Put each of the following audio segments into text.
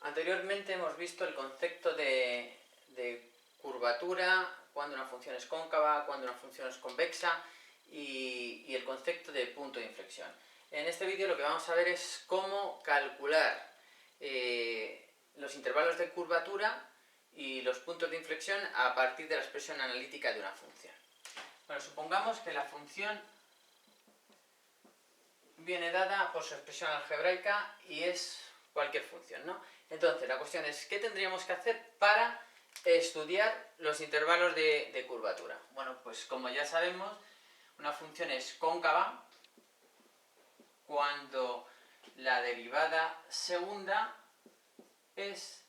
Anteriormente hemos visto el concepto de curvatura, cuando una función es cóncava, cuando una función es convexa y el concepto de punto de inflexión. En este vídeo lo que vamos a ver es cómo calcular los intervalos de curvatura y los puntos de inflexión a partir de la expresión analítica de una función. Bueno, supongamos que la función viene dada por su expresión algebraica y es cualquier función, ¿no? Entonces, la cuestión es, ¿qué tendríamos que hacer para estudiar los intervalos de curvatura? Bueno, pues como ya sabemos, una función es cóncava cuando la derivada segunda es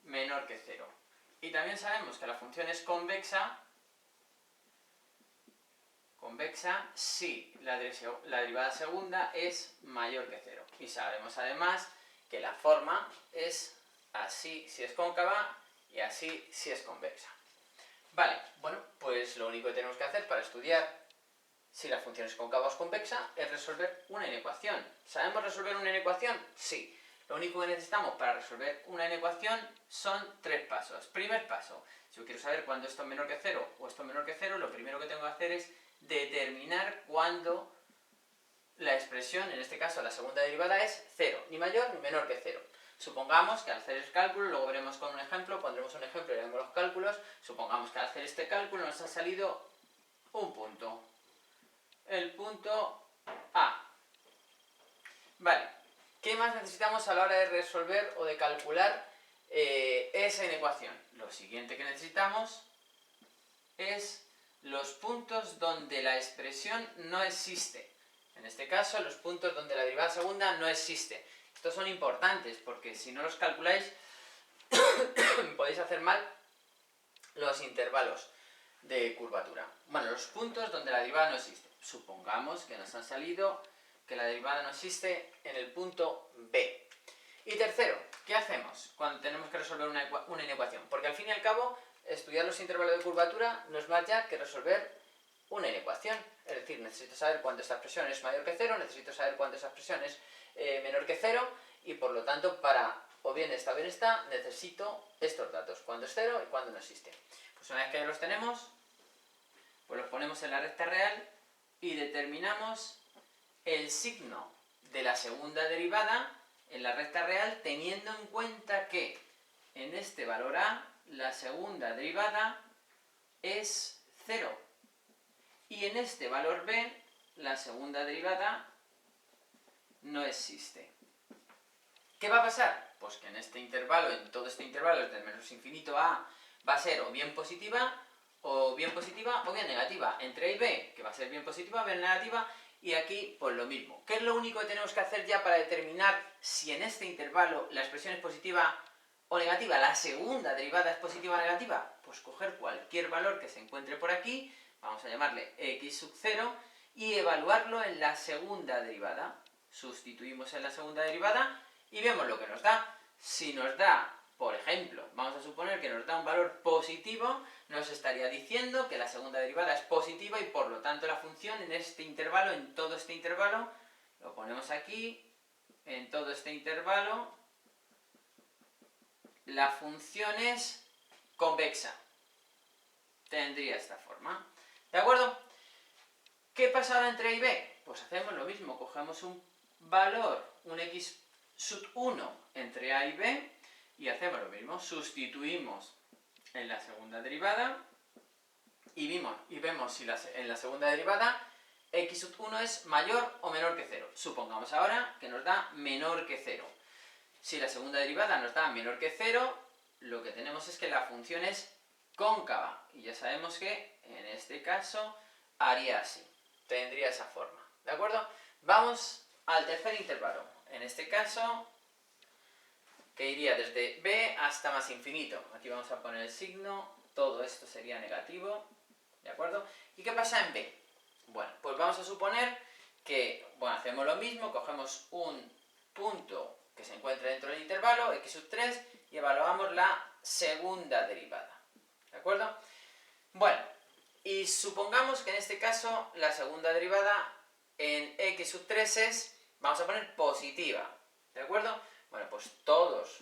menor que 0. Y también sabemos que la función es convexa si la derivada segunda es mayor que 0. Y sabemos además que la forma es así si es cóncava y así si es convexa. Vale, bueno, pues lo único que tenemos que hacer para estudiar si la función es cóncava o es convexa es resolver una inecuación. ¿Sabemos resolver una inecuación? Sí. Lo único que necesitamos para resolver una inecuación son 3 pasos. Primer paso, si yo quiero saber cuándo esto es menor que 0 o esto es menor que 0, lo primero que tengo que hacer es determinar cuándo la expresión, en este caso la segunda derivada, es 0, ni mayor ni menor que 0. Supongamos que al hacer el cálculo, luego veremos con un ejemplo, pondremos un ejemplo y haremos los cálculos, supongamos que al hacer este cálculo nos ha salido un punto. El punto A. Vale, ¿qué más necesitamos a la hora de resolver o de calcular esa inecuación? Lo siguiente que necesitamos es los puntos donde la expresión no existe. En este caso, los puntos donde la derivada segunda no existe. Estos son importantes porque si no los calculáis podéis hacer mal los intervalos de curvatura. Bueno, los puntos donde la derivada no existe. Supongamos que nos han salido que la derivada no existe en el punto B. Y tercero, ¿qué hacemos cuando tenemos que resolver una inecuación? Porque al fin y al cabo, estudiar los intervalos de curvatura no es más ya que resolver una inecuación. Es decir, necesito saber cuándo esta expresión es mayor que 0, necesito saber cuándo esta expresión es menor que 0, y por lo tanto, para o bien esta o bien esta, necesito estos datos, cuándo es 0 y cuándo no existe. Pues una vez que ya los tenemos, pues los ponemos en la recta real y determinamos el signo de la segunda derivada en la recta real, teniendo en cuenta que en este valor A la segunda derivada es 0 y en este valor B la segunda derivada no existe. ¿Qué va a pasar? Pues que en este intervalo, en todo este intervalo desde el menos infinito a va a ser o bien positiva o bien negativa. Entre A y B, que va a ser bien positiva o bien negativa, y aquí pues lo mismo. ¿Qué es lo único que tenemos que hacer ya para determinar si en este intervalo la expresión es positiva o negativa? ¿La segunda derivada es positiva o negativa? Pues coger cualquier valor que se encuentre por aquí, vamos a llamarle x sub 0, y evaluarlo en la segunda derivada. Sustituimos en la segunda derivada y vemos lo que nos da. Si nos da, por ejemplo, vamos a suponer que nos da un valor positivo, nos estaría diciendo que la segunda derivada es positiva y por lo tanto la función en este intervalo, en todo este intervalo, lo ponemos aquí, en todo este intervalo, la función es convexa. Tendría esta forma. ¿De acuerdo? ¿Qué pasa ahora entre A y B? Pues hacemos lo mismo, cogemos un valor, un x sub 1 entre A y B, y hacemos lo mismo, sustituimos en la segunda derivada, y vemos si en la segunda derivada x sub 1 es mayor o menor que 0. Supongamos ahora que nos da menor que 0. Si la segunda derivada nos da menor que 0, lo que tenemos es que la función es cóncava, y ya sabemos que en este caso haría así, tendría esa forma, ¿de acuerdo? Vamos al tercer intervalo, en este caso, que iría desde B hasta más infinito. Aquí vamos a poner el signo, todo esto sería negativo, ¿de acuerdo? ¿Y qué pasa en B? Bueno, pues vamos a suponer que, bueno, hacemos lo mismo, cogemos un punto que se encuentra dentro del intervalo, x sub 3, y evaluamos la segunda derivada, ¿de acuerdo? Bueno, y supongamos que en este caso la segunda derivada en x sub 3 es, vamos a poner positiva, ¿de acuerdo? Bueno, pues todos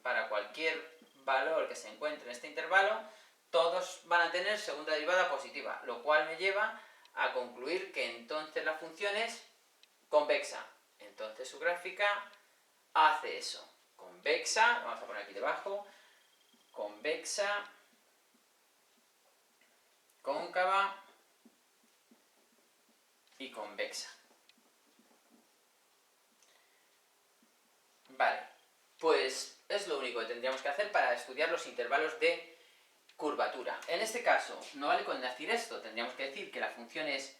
para cualquier valor que se encuentre en este intervalo, todos van a tener segunda derivada positiva, lo cual me lleva a concluir que entonces la función es convexa. Entonces su gráfica hace eso. Convexa, vamos a poner aquí debajo, convexa, cóncava y convexa. Vale, pues es lo único que tendríamos que hacer para estudiar los intervalos de curvatura. En este caso, no vale con decir esto, tendríamos que decir que la función es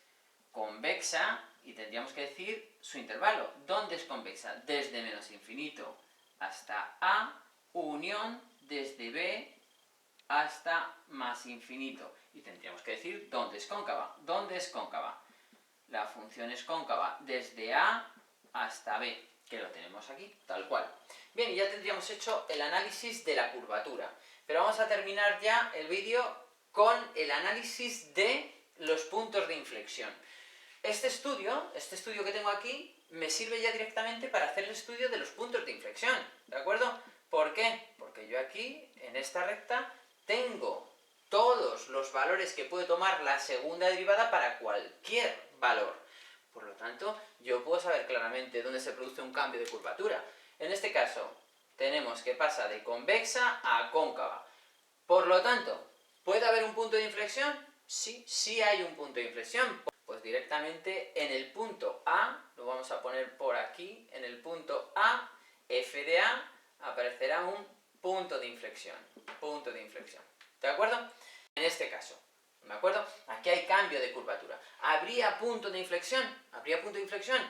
convexa y tendríamos que decir su intervalo. ¿Dónde es convexa? Desde menos infinito hasta A, unión desde B hasta más infinito. Y tendríamos que decir dónde es cóncava. ¿Dónde es cóncava? La función es cóncava desde A hasta B, que lo tenemos aquí, tal cual. Bien, y ya tendríamos hecho el análisis de la curvatura. Pero vamos a terminar ya el vídeo con el análisis de los puntos de inflexión. Este estudio que tengo aquí, me sirve ya directamente para hacer el estudio de los puntos de inflexión, ¿de acuerdo? ¿Por qué? Porque yo aquí, en esta recta, tengo todos los valores que puede tomar la segunda derivada para cualquier valor. Por lo tanto, yo puedo saber claramente dónde se produce un cambio de curvatura. En este caso, tenemos que pasa de convexa a cóncava. Por lo tanto, ¿puede haber un punto de inflexión? Sí, sí hay un punto de inflexión. Pues directamente en el punto A, lo vamos a poner por aquí, en el punto A, f de A, aparecerá un punto de inflexión. Punto de inflexión. ¿De acuerdo? En este caso, ¿de acuerdo? Aquí hay cambio de curvatura. ¿Habría punto de inflexión? ¿Habría punto de inflexión?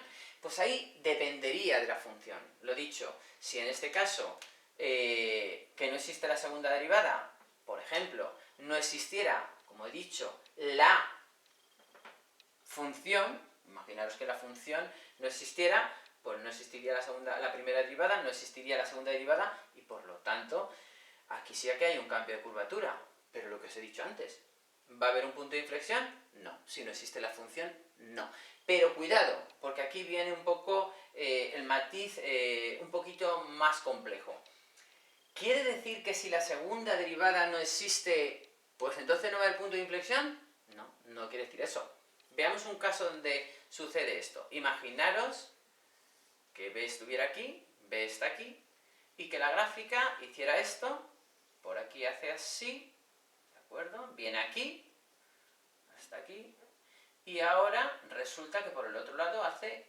Pues ahí dependería de la función. Lo dicho, si en este caso que no existe la segunda derivada, por ejemplo, no existiera, como he dicho, la función, imaginaros que la función no existiera, pues no existiría la primera derivada, no existiría la segunda derivada, y por lo tanto, aquí sí que hay un cambio de curvatura. Pero lo que os he dicho antes, ¿va a haber un punto de inflexión? No. Si no existe la función, no. Pero cuidado, porque aquí viene un poco el matiz un poquito más complejo. ¿Quiere decir que si la segunda derivada no existe, pues entonces no va a haber punto de inflexión? No, no quiere decir eso. Veamos un caso donde sucede esto. Imaginaros que B estuviera aquí, B está aquí, y que la gráfica hiciera esto, por aquí hace así, ¿de acuerdo? Viene aquí, hasta aquí, y ahora resulta que por el otro lado hace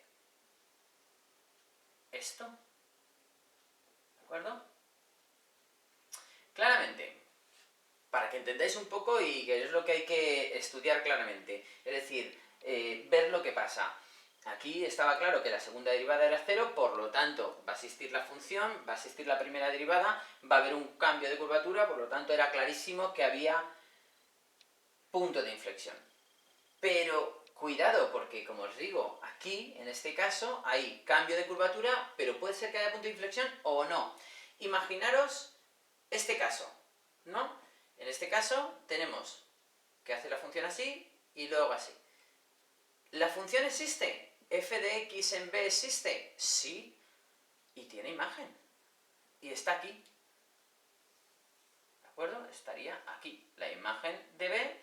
esto, ¿de acuerdo? Claramente, para que entendáis un poco y que es lo que hay que estudiar claramente, es decir, ver lo que pasa. Aquí estaba claro que la segunda derivada era 0, por lo tanto va a existir la función, va a existir la primera derivada, va a haber un cambio de curvatura, por lo tanto era clarísimo que había punto de inflexión. Pero cuidado, porque como os digo, aquí, en este caso, hay cambio de curvatura, pero puede ser que haya punto de inflexión o no. Imaginaros este caso, ¿no? En este caso tenemos que hacer la función así y luego así. ¿La función existe? ¿F de x en b existe? Sí, y tiene imagen. Y está aquí. ¿De acuerdo? Estaría aquí. La imagen de b,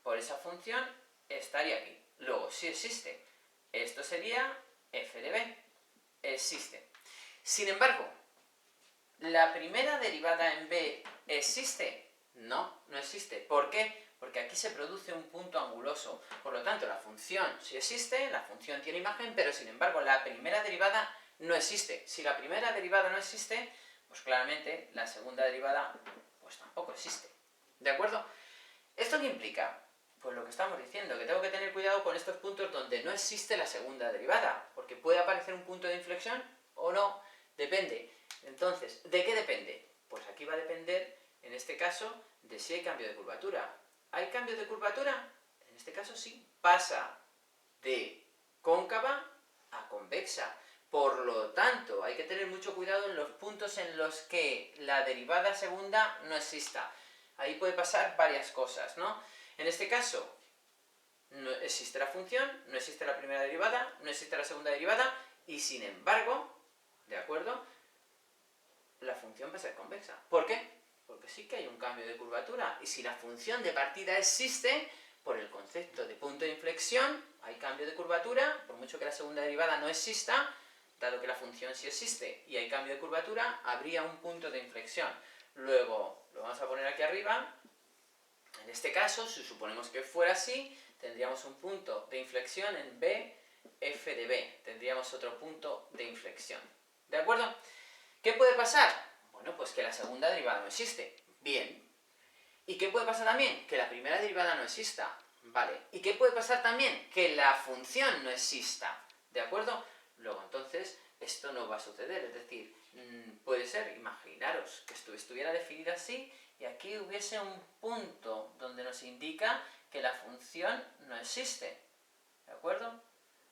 por esa función, estaría aquí. Luego, si existe, esto sería f de b. Existe. Sin embargo, ¿la primera derivada en b existe? No, no existe. ¿Por qué? Porque aquí se produce un punto anguloso. Por lo tanto, la función sí existe, la función tiene imagen, pero sin embargo la primera derivada no existe. Si la primera derivada no existe, pues claramente la segunda derivada pues tampoco existe. ¿De acuerdo? ¿Esto qué implica? Pues lo que estamos diciendo, que tengo que tener cuidado con estos puntos donde no existe la segunda derivada, porque puede aparecer un punto de inflexión o no, depende. Entonces, ¿de qué depende? Pues aquí va a depender, en este caso, de si hay cambio de curvatura. ¿Hay cambio de curvatura? En este caso sí. Pasa de cóncava a convexa. Por lo tanto, hay que tener mucho cuidado en los puntos en los que la derivada segunda no exista. Ahí puede pasar varias cosas, ¿no? En este caso, no existe la función, no existe la primera derivada, no existe la segunda derivada, y sin embargo, ¿de acuerdo?, la función va a ser convexa. ¿Por qué? Porque sí que hay un cambio de curvatura, y si la función de partida existe, por el concepto de punto de inflexión, hay cambio de curvatura, por mucho que la segunda derivada no exista, dado que la función sí existe y hay cambio de curvatura, habría un punto de inflexión. Luego, lo vamos a poner aquí arriba. En este caso, si suponemos que fuera así, tendríamos un punto de inflexión en B, f de B. Tendríamos otro punto de inflexión. ¿De acuerdo? ¿Qué puede pasar? Bueno, pues que la segunda derivada no existe. Bien. ¿Y qué puede pasar también? Que la primera derivada no exista. Vale. ¿Y qué puede pasar también? Que la función no exista. ¿De acuerdo? Luego, entonces, esto no va a suceder. Es decir, puede ser, imaginaros, que esto estuviera definido así y aquí hubiese un punto donde nos indica que la función no existe. ¿De acuerdo?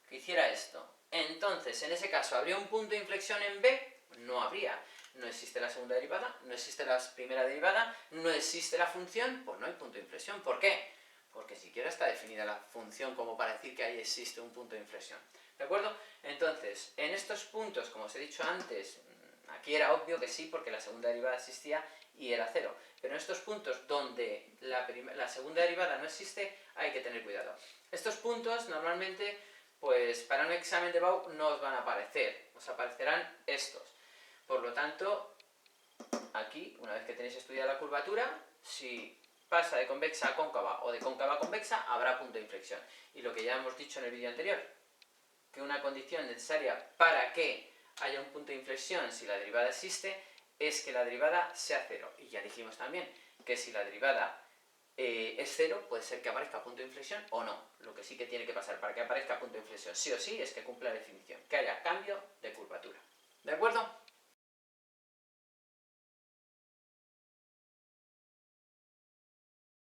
Que hiciera esto. Entonces, en ese caso, ¿habría un punto de inflexión en B? No habría. No existe la segunda derivada, no existe la primera derivada, no existe la función, pues no hay punto de inflexión. ¿Por qué? Porque siquiera está definida la función como para decir que ahí existe un punto de inflexión. ¿De acuerdo? Entonces, en estos puntos, como os he dicho antes, aquí era obvio que sí, porque la segunda derivada existía y era 0. Pero en estos puntos donde la segunda derivada no existe, hay que tener cuidado. Estos puntos, normalmente, pues para un examen de BAU no os van a aparecer. Os aparecerán estos. Por lo tanto, aquí, una vez que tenéis estudiada la curvatura, si pasa de convexa a cóncava o de cóncava a convexa, habrá punto de inflexión. Y lo que ya hemos dicho en el vídeo anterior, que una condición necesaria para que haya un punto de inflexión si la derivada existe, es que la derivada sea 0. Y ya dijimos también que si la derivada es 0, puede ser que aparezca punto de inflexión o no. Lo que sí que tiene que pasar para que aparezca punto de inflexión sí o sí es que cumpla la definición, que haya cambio de curvatura. ¿De acuerdo?